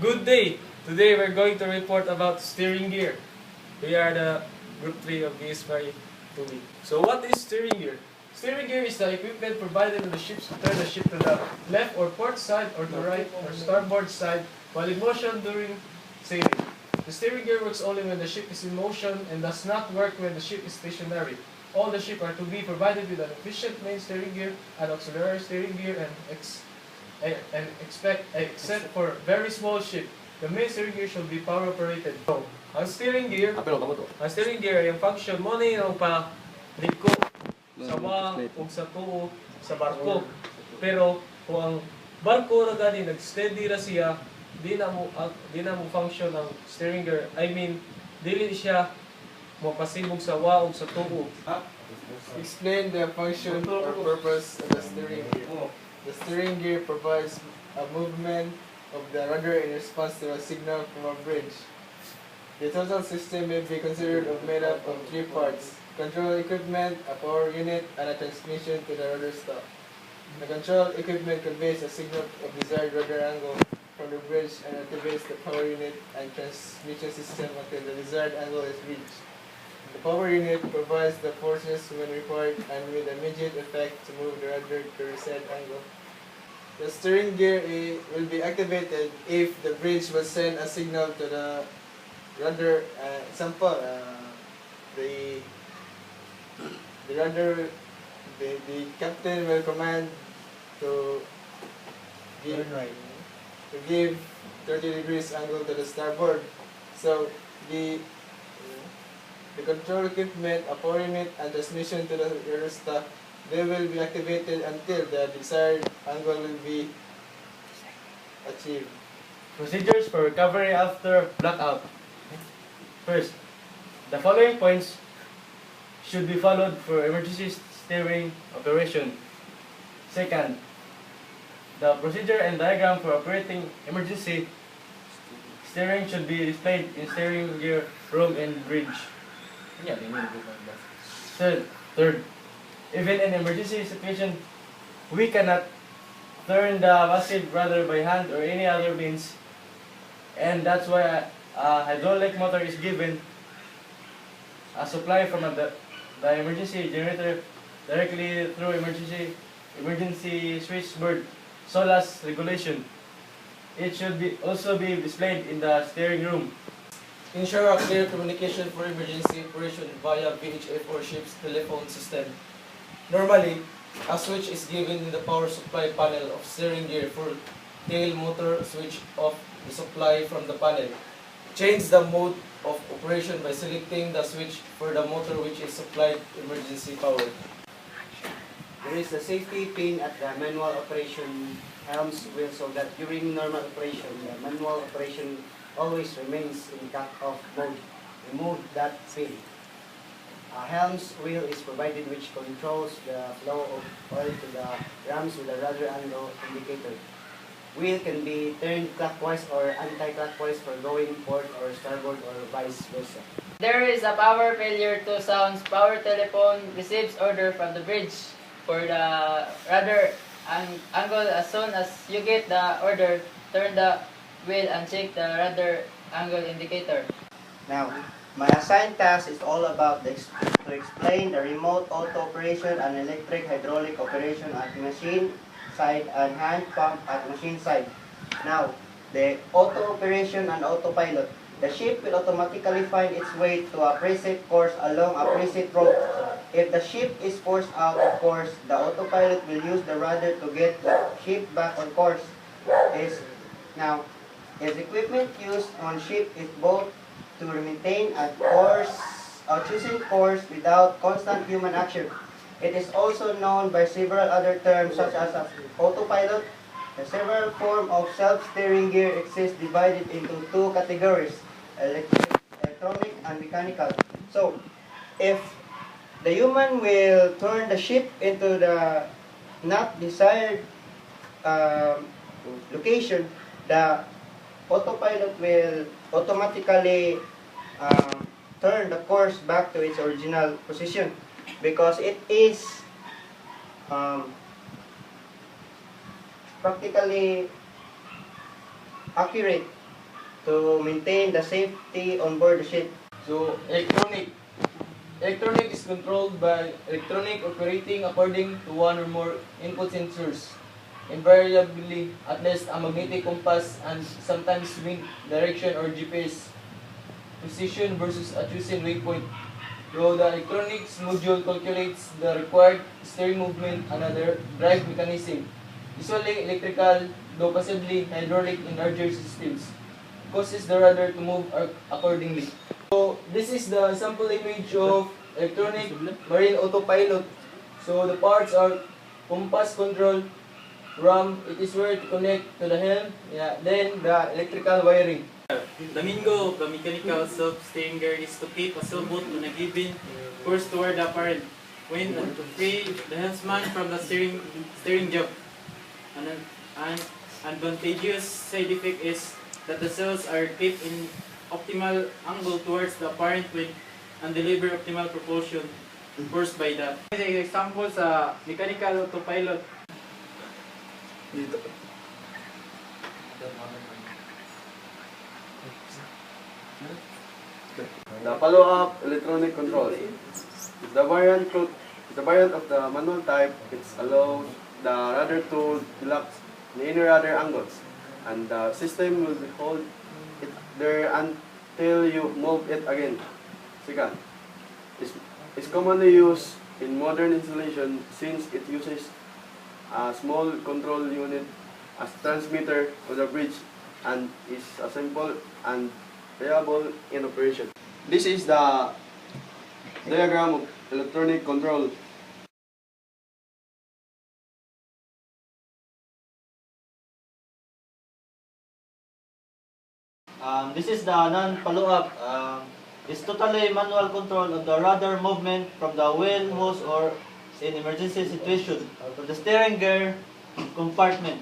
Good day! Today we're going to report about steering gear. We are the group 3 of Bsmare 2B. So what is steering gear? Steering gear is the equipment provided to the ships to turn the ship to the left or port side or to right or starboard side while in motion during sailing. The steering gear works only when the ship is in motion and does not work when the ship is stationary. All the ships are to be provided with an efficient main steering gear, an auxiliary steering gear, except for very small ship. The main steering gear should be power operated. So, ang steering gear ay ang function mo ni ang paliko sa wa o sa tuo sa barko. Pero kung ang barko ra gani nag-steady ra siya, di na mo function ang steering gear. I mean, dili siya mapasibog sa wa o sa tuo. Explain the function or purpose of the steering gear. The steering gear provides a movement of the rudder in response to a signal from a bridge. The total system may be considered made up of 3 parts: control equipment, a power unit, and a transmission to the rudder stop. The control equipment conveys a signal of desired rudder angle from the bridge and activates the power unit and transmission system until the desired angle is reached. The power unit provides the forces when required and with immediate effect to move the rudder to the said angle. The steering gear will be activated if the bridge will send a signal to the rudder. Example, the rudder, the captain will command to give 30 degrees angle to the starboard. So the control equipment, a power unit, and transmission to the rudder stop, they will be activated until the desired angle will be achieved. Procedures for recovery after blackout. First, the following points should be followed for emergency steering operation. Second, the procedure and diagram for operating emergency steering should be displayed in steering gear room and bridge. Third, even in emergency situation, we cannot turn the massive rudder by hand or any other means, and that's why a hydraulic motor is given a supply from the emergency generator directly through emergency switchboard SOLAS regulation. It should also be displayed in the steering room. Ensure a clear communication for emergency operation via VHF or ship's telephone system. Normally, a switch is given in the power supply panel of steering gear for tail motor. Switch off the supply from the panel. Change the mode of operation by selecting the switch for the motor which is supplied emergency power. There is a safety pin at the manual operation helm's wheel so that during normal operation, the manual operation always remains in cut-off mode. Remove that pin. A helm's wheel is provided which controls the flow of oil to the rams with a rudder angle indicator. Wheel can be turned clockwise or anti-clockwise for going port or starboard or vice versa. There is a power failure to sounds. Power telephone receives order from the bridge for the rudder angle. As soon as you get the order, turn the wheel and check the rudder angle indicator. Now, my assigned task is all about to explain the remote auto operation and electric hydraulic operation at machine side and hand pump at machine side. Now, the auto operation and autopilot. The ship will automatically find its way to a preset course along a preset route. If the ship is forced out of course, the autopilot will use the rudder to get the ship back on course. Now, equipment used on ship is both to maintain a course, a chosen course without constant human action. It is also known by several other terms such as autopilot. The several forms of self-steering gear exist divided into 2 categories, electronic and mechanical. So, if the human will turn the ship into the not desired location, the autopilot will automatically turn the course back to its original position because it is practically accurate to maintain the safety on board the ship. So, electronic. Electronic is controlled by electronic operating according to one or more input sensors. Invariably, at least a magnetic compass and sometimes wind direction or GPS. Position versus a chosen waypoint. So the electronics module calculates the required steering movement and other drive mechanism. Usually electrical, though possibly hydraulic in larger systems. Causes the rudder to move accordingly. So this is the sample image of electronic marine autopilot. So the parts are compass control, RAM, it is where to connect to the helm, then the electrical wiring. The main goal of the mechanical self-steering gear is to keep a sailboat on a given course toward the apparent wind and to free the helmsman from the steering job. An advantageous side effect is that the sails are kept in optimal angle towards the apparent wind and deliver optimal propulsion forced by that. Example sa mechanical autopilot. The follow-up electronic control is the variant of the manual type. It allows the rudder to relax the inner rudder angles, and the system will hold it there until you move it again. Second, is commonly used in modern installation since it uses a small control unit as transmitter on the bridge and is simple and reliable in operation. This is the diagram of electronic control. This is the non-follow-up. It's totally manual control of the rudder movement from the wheel hose or in emergency situation from the steering gear compartment.